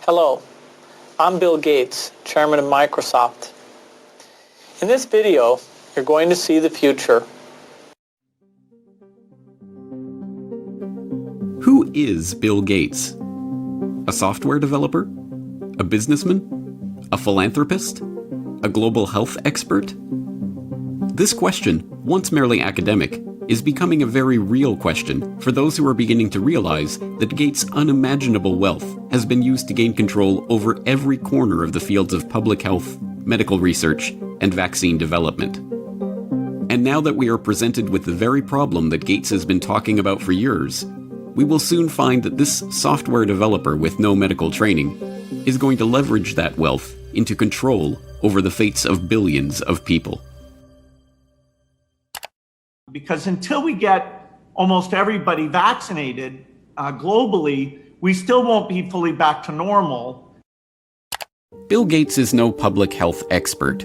Hello, I'm Bill Gates, Chairman of Microsoft. In this video, you're going to see the future. Who is Bill Gates? A software developer? A businessman? A philanthropist? A global health expert? This question, once merely academic, is becoming a very real question for those who are beginning to realize that Gates' unimaginable wealth has been used to gain control over every corner of the fields of public health, medical research, and vaccine development. And now that we are presented with the very problem that Gates has been talking about for years, we will soon find that this software developer with no medical training is going to leverage that wealth into control over the fates of billions of people. Because until we get almost everybody vaccinated globally, we still won't be fully back to normal. Bill Gates is no public health expert.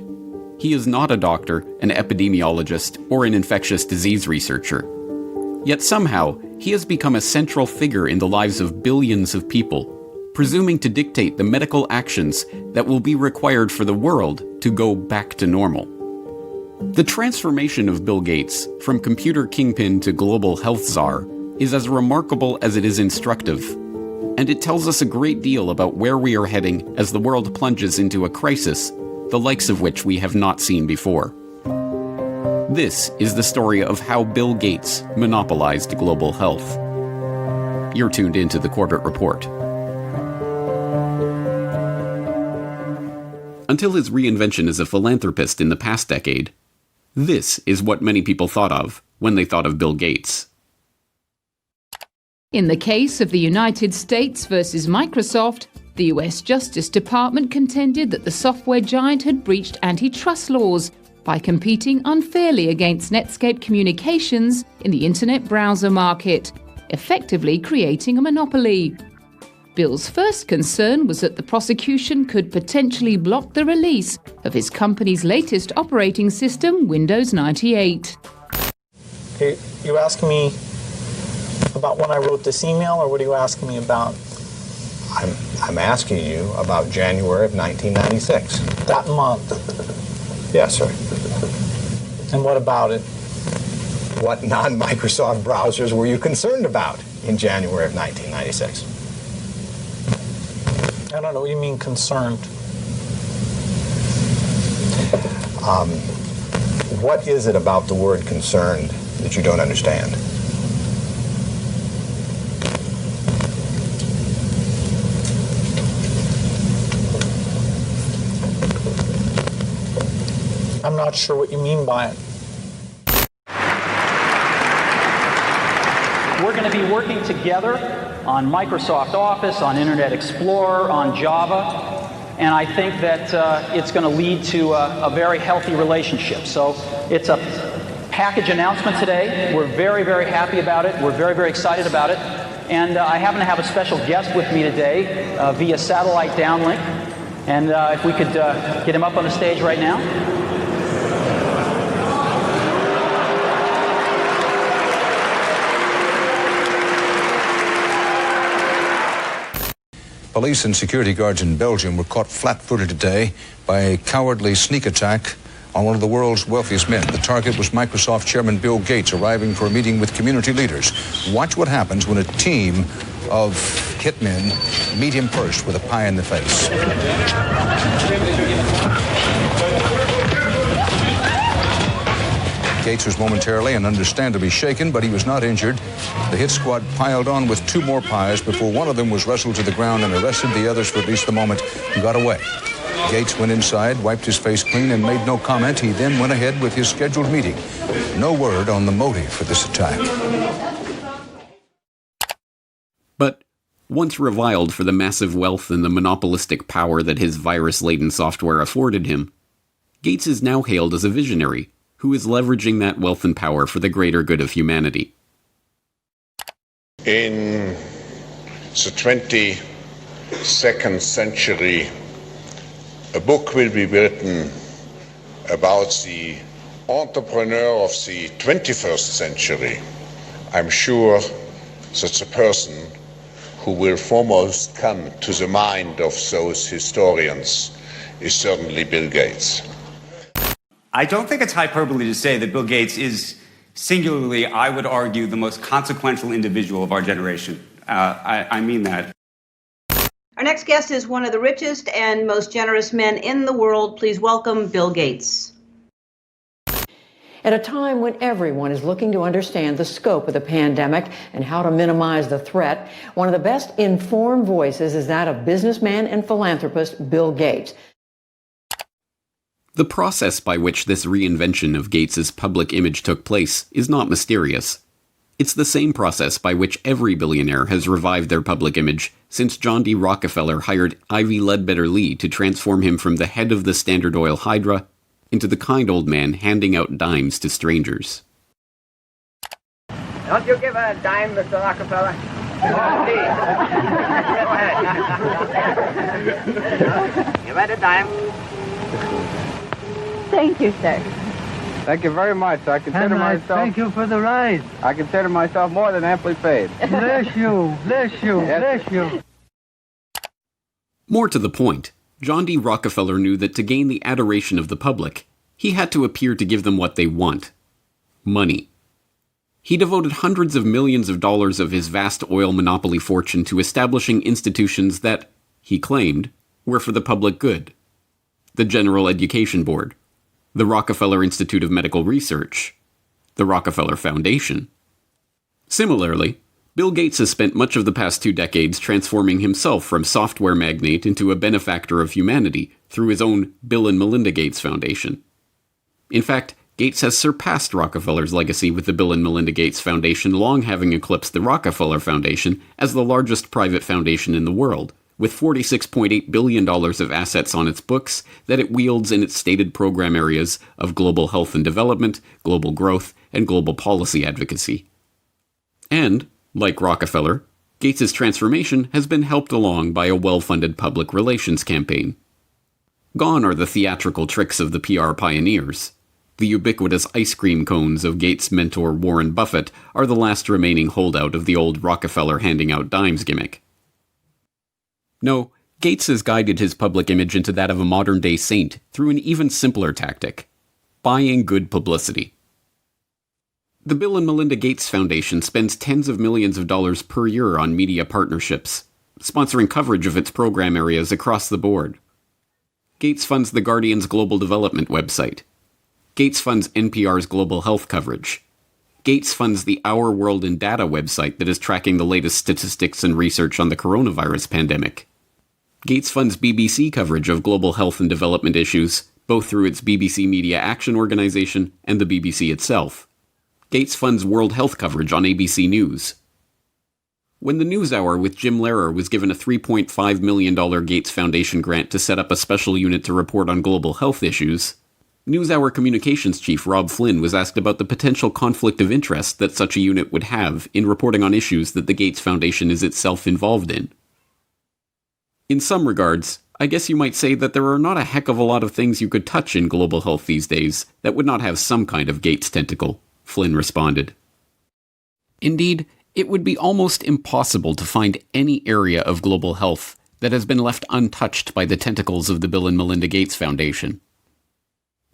He is not a doctor, an epidemiologist, or an infectious disease researcher. Yet somehow, he has become a central figure in the lives of billions of people, presuming to dictate the medical actions that will be required for the world to go back to normal. The transformation of Bill Gates from computer kingpin to global health czar is as remarkable as it is instructive, and it tells us a great deal about where we are heading as the world plunges into a crisis, the likes of which we have not seen before. This is the story of how Bill Gates monopolized global health. You're tuned into the Corbett Report. Until his reinvention as a philanthropist in the past decade, this is what many people thought of when they thought of Bill Gates. In the case of the United States versus Microsoft, the US Justice Department contended that the software giant had breached antitrust laws by competing unfairly against Netscape Communications in the internet browser market, effectively creating a monopoly. Bill's first concern was that the prosecution could potentially block the release of his company's latest operating system, Windows 98. Okay, you asking me about when I wrote this email, or what are you asking me about? I'm asking you about January of 1996. That month. Yes, sir. And what about it? What non-Microsoft browsers were you concerned about in January of 1996? I don't know what you mean concerned. What is it about the word concerned that you don't understand? I'm not sure what you mean by it. We're going to be working together on Microsoft Office, on Internet Explorer, on Java, and I think that it's going to lead to a very healthy relationship. So it's a package announcement today. We're very, very happy about it. We're very, very excited about it. And I happen to have a special guest with me today via satellite downlink. And if we could get him up on the stage right now. Police and security guards in Belgium were caught flat-footed today by a cowardly sneak attack on one of the world's wealthiest men. The target was Microsoft chairman Bill Gates, arriving for a meeting with community leaders. Watch what happens when a team of hitmen meet him first with a pie in the face. Gates was momentarily and understandably shaken, but he was not injured. The hit squad piled on with two more pies before one of them was wrestled to the ground and arrested. The others, for at least the moment, got away. Gates went inside, wiped his face clean, and made no comment. He then went ahead with his scheduled meeting. No word on the motive for this attack. But once reviled for the massive wealth and the monopolistic power that his virus-laden software afforded him, Gates is now hailed as a visionary who is leveraging that wealth and power for the greater good of humanity. In the 22nd century, a book will be written about the entrepreneur of the 21st century. I'm sure that the person who will foremost come to the mind of those historians is certainly Bill Gates. I don't think it's hyperbole to say that Bill Gates is singularly, I would argue, the most consequential individual of our generation. I mean that. Our next guest is one of the richest and most generous men in the world. Please welcome Bill Gates. At a time when everyone is looking to understand the scope of the pandemic and how to minimize the threat, one of the best informed voices is that of businessman and philanthropist Bill Gates. The process by which this reinvention of Gates's public image took place is not mysterious. It's the same process by which every billionaire has revived their public image since John D. Rockefeller hired Ivy Ledbetter Lee to transform him from the head of the Standard Oil Hydra into the kind old man handing out dimes to strangers. Don't you give a dime, Mr. Rockefeller? Go ahead. Give it a dime. Thank you, sir. Thank you very much. I consider myself... Thank you for the ride. I consider myself more than amply paid. Bless you, bless you, Yes. bless you. More to the point, John D. Rockefeller knew that to gain the adoration of the public, he had to appear to give them what they want: money. He devoted hundreds of millions of dollars of his vast oil monopoly fortune to establishing institutions that, he claimed, were for the public good. The General Education Board, the Rockefeller Institute of Medical Research, the Rockefeller Foundation. Similarly, Bill Gates has spent much of the past 2 decades transforming himself from software magnate into a benefactor of humanity through his own Bill and Melinda Gates Foundation. In fact, Gates has surpassed Rockefeller's legacy, with the Bill and Melinda Gates Foundation long having eclipsed the Rockefeller Foundation as the largest private foundation in the world, with $46.8 billion of assets on its books that it wields in its stated program areas of global health and development, global growth, and global policy advocacy. And, like Rockefeller, Gates's transformation has been helped along by a well-funded public relations campaign. Gone are the theatrical tricks of the PR pioneers. The ubiquitous ice cream cones of Gates' mentor Warren Buffett are the last remaining holdout of the old Rockefeller handing out dimes gimmick. No, Gates has guided his public image into that of a modern-day saint through an even simpler tactic: buying good publicity. The Bill and Melinda Gates Foundation spends tens of millions of dollars per year on media partnerships, sponsoring coverage of its program areas across the board. Gates funds The Guardian's Global Development website. Gates funds NPR's global health coverage. Gates funds the Our World in Data website that is tracking the latest statistics and research on the coronavirus pandemic. Gates funds BBC coverage of global health and development issues, both through its BBC Media Action Organization and the BBC itself. Gates funds World Health coverage on ABC News. When the NewsHour with Jim Lehrer was given a $3.5 million Gates Foundation grant to set up a special unit to report on global health issues, NewsHour communications chief Rob Flynn was asked about the potential conflict of interest that such a unit would have in reporting on issues that the Gates Foundation is itself involved in. In some regards, I guess you might say that there are not a heck of a lot of things you could touch in global health these days that would not have some kind of Gates tentacle, Flynn responded. Indeed, it would be almost impossible to find any area of global health that has been left untouched by the tentacles of the Bill and Melinda Gates Foundation.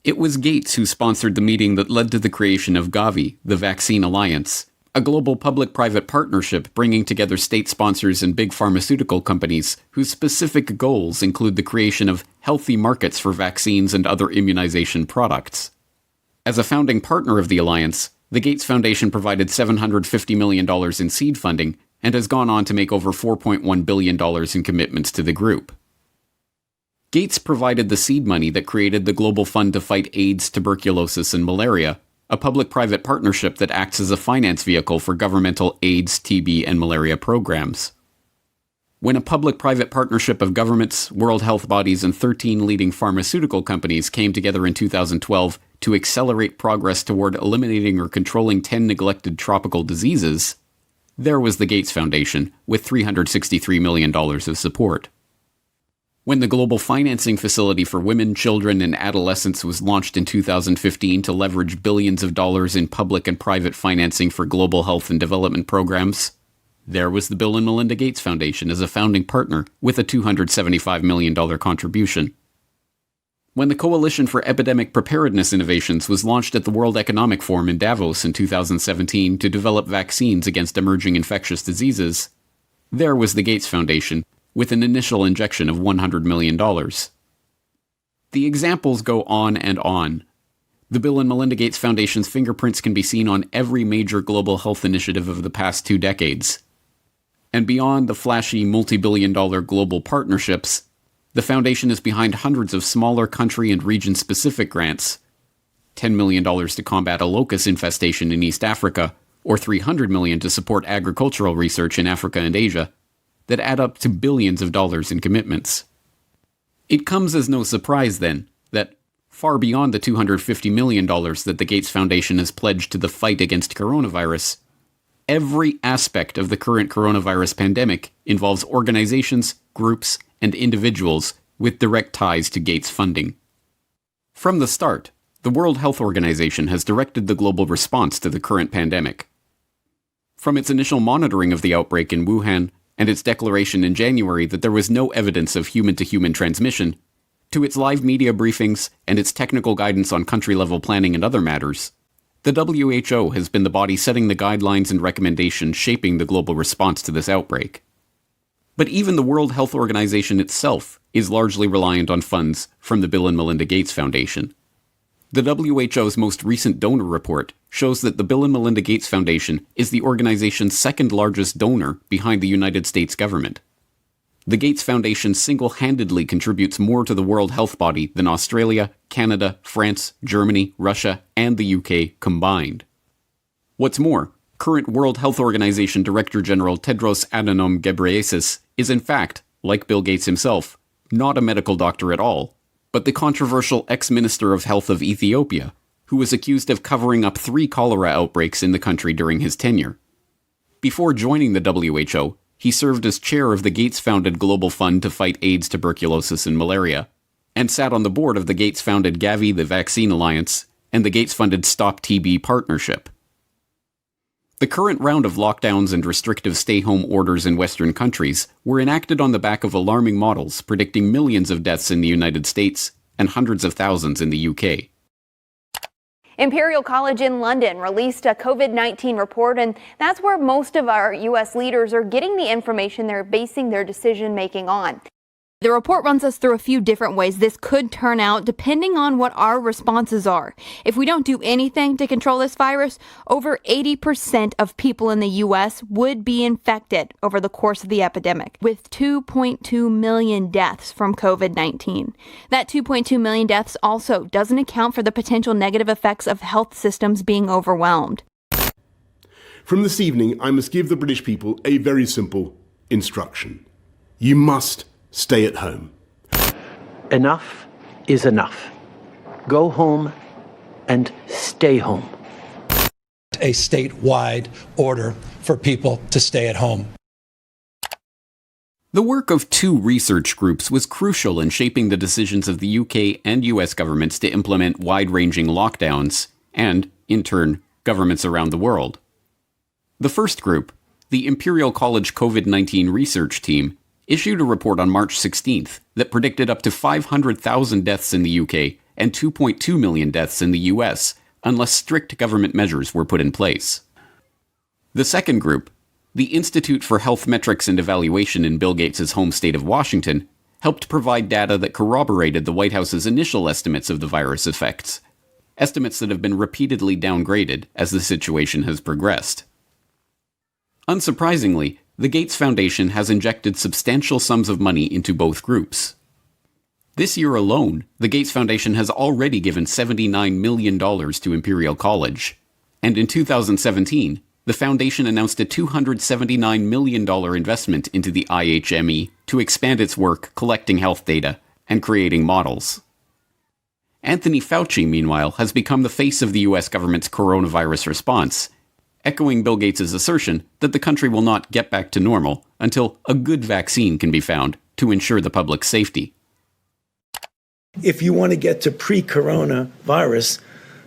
It was Gates who sponsored the meeting that led to the creation of Gavi, the Vaccine Alliance, a global public-private partnership bringing together state sponsors and big pharmaceutical companies whose specific goals include the creation of healthy markets for vaccines and other immunization products. As a founding partner of the alliance, the Gates Foundation provided $750 million in seed funding and has gone on to make over $4.1 billion in commitments to the group. Gates provided the seed money that created the Global Fund to Fight AIDS, Tuberculosis, and Malaria, a public-private partnership that acts as a finance vehicle for governmental AIDS, TB, and malaria programs. When a public-private partnership of governments, world health bodies, and 13 leading pharmaceutical companies came together in 2012 to accelerate progress toward eliminating or controlling 10 neglected tropical diseases, there was the Gates Foundation, with $363 million of support. When the Global Financing Facility for Women, Children, and Adolescents was launched in 2015 to leverage billions of dollars in public and private financing for global health and development programs, There was the Bill and Melinda Gates Foundation as a founding partner with a $275 million contribution. When the Coalition for Epidemic Preparedness Innovations was launched at the World Economic Forum in Davos in 2017 to develop vaccines against emerging infectious diseases, there was the Gates Foundation with an initial injection of $100 million. The examples go on and on. The Bill and Melinda Gates Foundation's fingerprints can be seen on every major global health initiative of the past 2 decades. And beyond the flashy multi-billion-dollar global partnerships, the foundation is behind hundreds of smaller country and region-specific grants, $10 million to combat a locust infestation in East Africa, or $300 million to support agricultural research in Africa and Asia, that add up to billions of dollars in commitments. It comes as no surprise, then, that far beyond the $250 million that the Gates Foundation has pledged to the fight against coronavirus, every aspect of the current coronavirus pandemic involves organizations, groups, and individuals with direct ties to Gates funding. From the start, the World Health Organization has directed the global response to the current pandemic. From its initial monitoring of the outbreak in Wuhan and its declaration in January that there was no evidence of human-to-human transmission, to its live media briefings and its technical guidance on country-level planning and other matters, the WHO has been the body setting the guidelines and recommendations shaping the global response to this outbreak. But even the World Health Organization itself is largely reliant on funds from the Bill and Melinda Gates Foundation. The WHO's most recent donor report shows that the Bill and Melinda Gates Foundation is the organization's second largest donor behind the United States government. The Gates Foundation single-handedly contributes more to the World Health Body than Australia, Canada, France, Germany, Russia, and the UK combined. What's more, current World Health Organization Director General Tedros Adhanom Ghebreyesus is in fact, like Bill Gates himself, not a medical doctor at all, but the controversial ex-Minister of Health of Ethiopia, who was accused of covering up 3 cholera outbreaks in the country during his tenure. Before joining the WHO, he served as chair of the Gates-founded Global Fund to fight AIDS, tuberculosis, and malaria, and sat on the board of the Gates-founded Gavi, the Vaccine Alliance, and the Gates-funded Stop TB Partnership. The current round of lockdowns and restrictive stay-home orders in Western countries were enacted on the back of alarming models predicting millions of deaths in the United States and hundreds of thousands in the UK. Imperial College in London released a COVID-19 report, and that's where most of our U.S. leaders are getting the information they're basing their decision-making on. The report runs us through a few different ways this could turn out depending on what our responses are. If we don't do anything to control this virus, over 80% of people in the U.S. would be infected over the course of the epidemic, with 2.2 million deaths from COVID-19. That 2.2 million deaths also doesn't account for the potential negative effects of health systems being overwhelmed. From this evening, I must give the British people a very simple instruction. You must stay at home. Enough is enough. Go home and stay home. A statewide order for people to stay at home. The work of 2 research groups was crucial in shaping the decisions of the UK and US governments to implement wide-ranging lockdowns, and, in turn, governments around the world. The first group, the Imperial College COVID-19 Research Team, issued a report on March 16th that predicted up to 500,000 deaths in the UK and 2.2 million deaths in the US unless strict government measures were put in place. The second group, the Institute for Health Metrics and Evaluation in Bill Gates' home state of Washington, helped provide data that corroborated the White House's initial estimates of the virus effects, estimates that have been repeatedly downgraded as the situation has progressed. Unsurprisingly, the Gates Foundation has injected substantial sums of money into both groups. This year alone, the Gates Foundation has already given $79 million to Imperial College, and in 2017, the foundation announced a $279 million investment into the IHME to expand its work collecting health data and creating models. Anthony Fauci, meanwhile, has become the face of the US government's coronavirus response, echoing Bill Gates' assertion that the country will not get back to normal until a good vaccine can be found to ensure the public's safety. If you want to get to pre-coronavirus,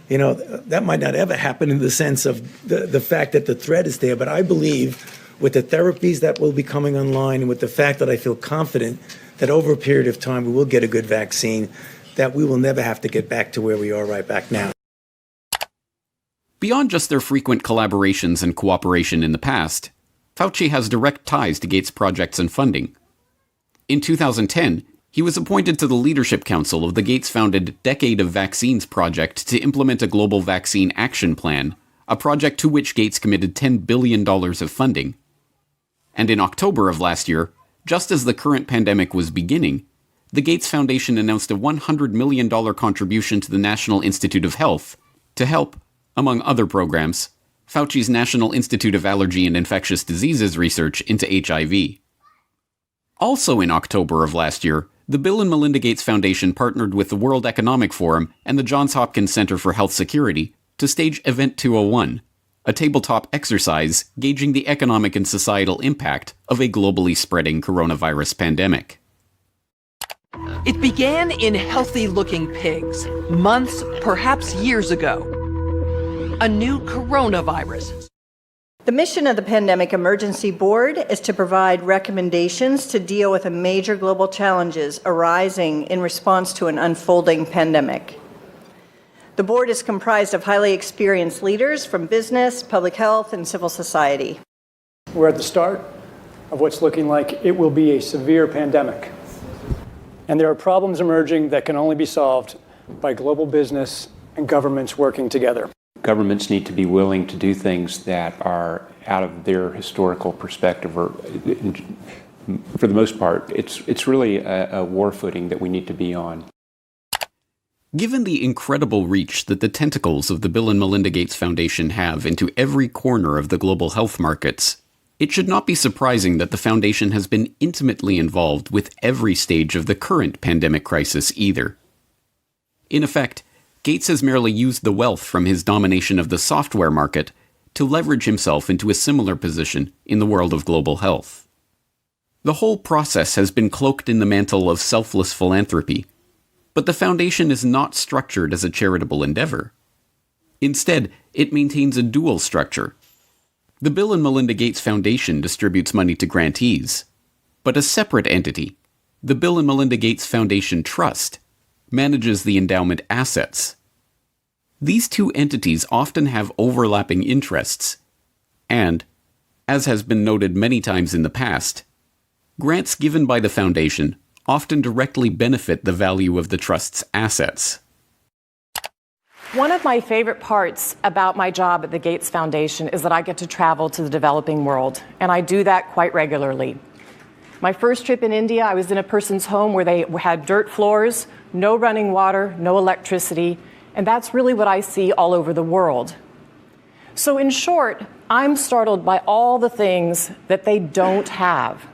that might not ever happen in the sense of the fact that the threat is there, but I believe with the therapies that will be coming online and with the fact that I feel confident that over a period of time we will get a good vaccine, that we will never have to get back to where we are right back now. Beyond just their frequent collaborations and cooperation in the past, Fauci has direct ties to Gates' projects and funding. In 2010, he was appointed to the Leadership Council of the Gates-founded Decade of Vaccines project to implement a global vaccine action plan, a project to which Gates committed $10 billion of funding. And in October of last year, just as the current pandemic was beginning, the Gates Foundation announced a $100 million contribution to the National Institute of Health to help, among other programs, Fauci's National Institute of Allergy and Infectious Diseases research into HIV. Also in October of last year, the Bill and Melinda Gates Foundation partnered with the World Economic Forum and the Johns Hopkins Center for Health Security to stage Event 201, a tabletop exercise gauging the economic and societal impact of a globally spreading coronavirus pandemic. It began in healthy-looking pigs, months, perhaps years ago. A new coronavirus. The mission of the Pandemic Emergency Board is to provide recommendations to deal with the major global challenges arising in response to an unfolding pandemic. The board is comprised of highly experienced leaders from business, public health, and civil society. We're at the start of what's looking like it will be a severe pandemic. And there are problems emerging that can only be solved by global business and governments working together. Governments need to be willing to do things that are out of their historical perspective, or for the most part, it's really a war footing that we need to be on. Given the incredible reach that the tentacles of the Bill and Melinda Gates Foundation have into every corner of the global health markets, it should not be surprising that the foundation has been intimately involved with every stage of the current pandemic crisis either. In effect, Gates has merely used the wealth from his domination of the software market to leverage himself into a similar position in the world of global health. The whole process has been cloaked in the mantle of selfless philanthropy, but the foundation is not structured as a charitable endeavor. Instead, it maintains a dual structure. The Bill and Melinda Gates Foundation distributes money to grantees, but a separate entity, the Bill and Melinda Gates Foundation Trust, manages the endowment assets. These two entities often have overlapping interests, and, as has been noted many times in the past, grants given by the foundation often directly benefit the value of the trust's assets. One of my favorite parts about my job at the Gates Foundation is that I get to travel to the developing world, and I do that quite regularly. My first trip in India, I was in a person's home where they had dirt floors, no running water, no electricity, and that's really what I see all over the world. So in short, I'm startled by all the things that they don't have.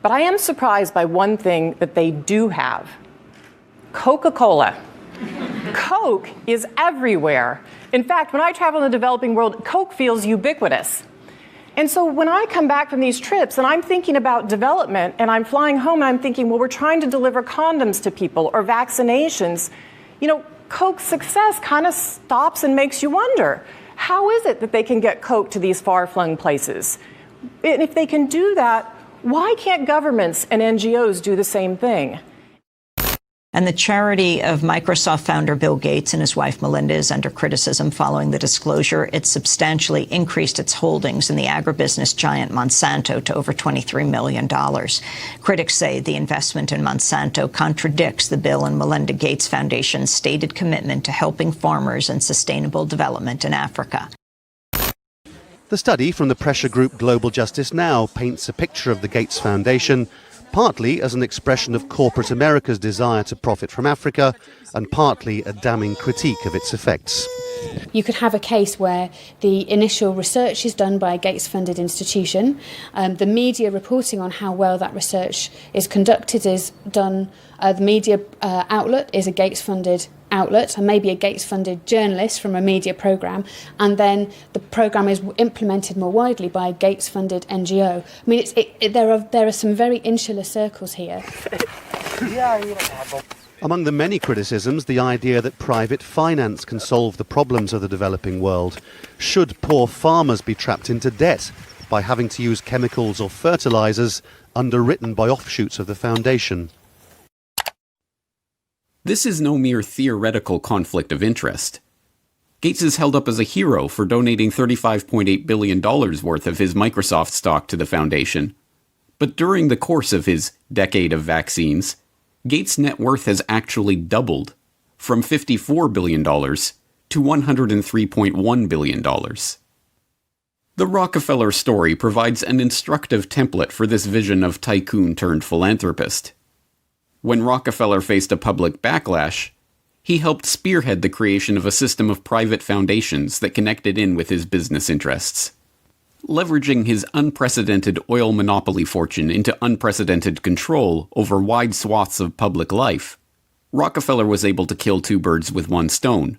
But I am surprised by one thing that they do have: Coca-Cola. Coke is everywhere. In fact, when I travel in the developing world, Coke feels ubiquitous. And so when I come back from these trips and I'm thinking about development and I'm flying home and I'm thinking, well, we're trying to deliver condoms to people or vaccinations, you know, Coke's success kind of stops and makes you wonder, how is it that they can get Coke to these far-flung places? And if they can do that, why can't governments and NGOs do the same thing? And the charity of Microsoft founder Bill Gates and his wife Melinda is under criticism following the disclosure it substantially increased its holdings in the agribusiness giant Monsanto to over $23 million. Critics say the investment in Monsanto contradicts the Bill and Melinda Gates Foundation's stated commitment to helping farmers and sustainable development in Africa. The study from the pressure group Global Justice Now paints a picture of the Gates Foundation partly as an expression of corporate America's desire to profit from Africa, and partly a damning critique of its effects. You could have a case where the initial research is done by a Gates-funded institution. The media reporting on how well that research is conducted is done. The media outlet is a Gates-funded outlet, and maybe a Gates-funded journalist from a media programme, and then the programme is implemented more widely by a Gates-funded NGO. I mean, there are some very insular circles here. Among the many criticisms, the idea that private finance can solve the problems of the developing world. Should poor farmers be trapped into debt by having to use chemicals or fertilizers underwritten by offshoots of the foundation? This is no mere theoretical conflict of interest. Gates is held up as a hero for donating $35.8 billion worth of his Microsoft stock to the foundation. But during the course of his decade of vaccines, Gates' net worth has actually doubled, from $54 billion to $103.1 billion. The Rockefeller story provides an instructive template for this vision of tycoon-turned-philanthropist. When Rockefeller faced a public backlash, he helped spearhead the creation of a system of private foundations that connected in with his business interests. Leveraging his unprecedented oil monopoly fortune into unprecedented control over wide swaths of public life, Rockefeller was able to kill two birds with one stone,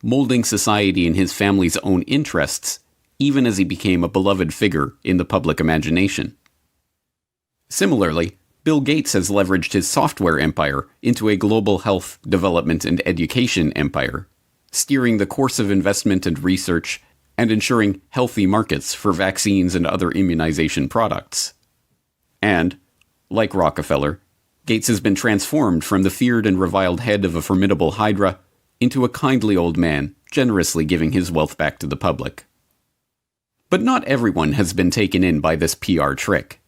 molding society in his family's own interests, even as he became a beloved figure in the public imagination. Similarly, Bill Gates has leveraged his software empire into a global health, development, and education empire, steering the course of investment and research and ensuring healthy markets for vaccines and other immunization products. And, like Rockefeller, Gates has been transformed from the feared and reviled head of a formidable hydra into a kindly old man, generously giving his wealth back to the public. But not everyone has been taken in by this PR trick.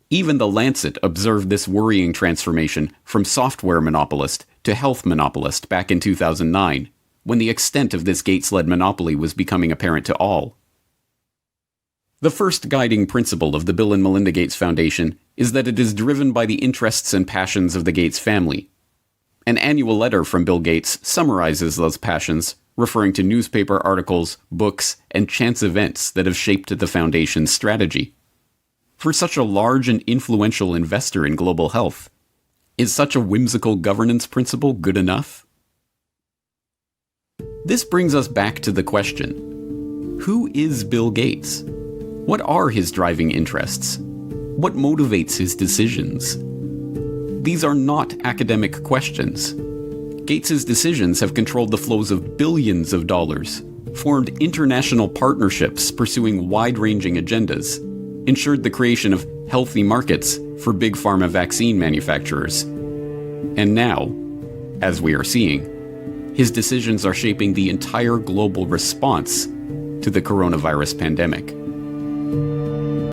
Even The Lancet observed this worrying transformation from software monopolist to health monopolist back in 2009, when the extent of this Gates-led monopoly was becoming apparent to all. The first guiding principle of the Bill and Melinda Gates Foundation is that it is driven by the interests and passions of the Gates family. An annual letter from Bill Gates summarizes those passions, referring to newspaper articles, books, and chance events that have shaped the foundation's strategy. For such a large and influential investor in global health, is such a whimsical governance principle good enough? This brings us back to the question: who is Bill Gates? What are his driving interests? What motivates his decisions? These are not academic questions. Gates's decisions have controlled the flows of billions of dollars, formed international partnerships pursuing wide-ranging agendas, ensured the creation of healthy markets for big pharma vaccine manufacturers. And now, as we are seeing, his decisions are shaping the entire global response to the coronavirus pandemic.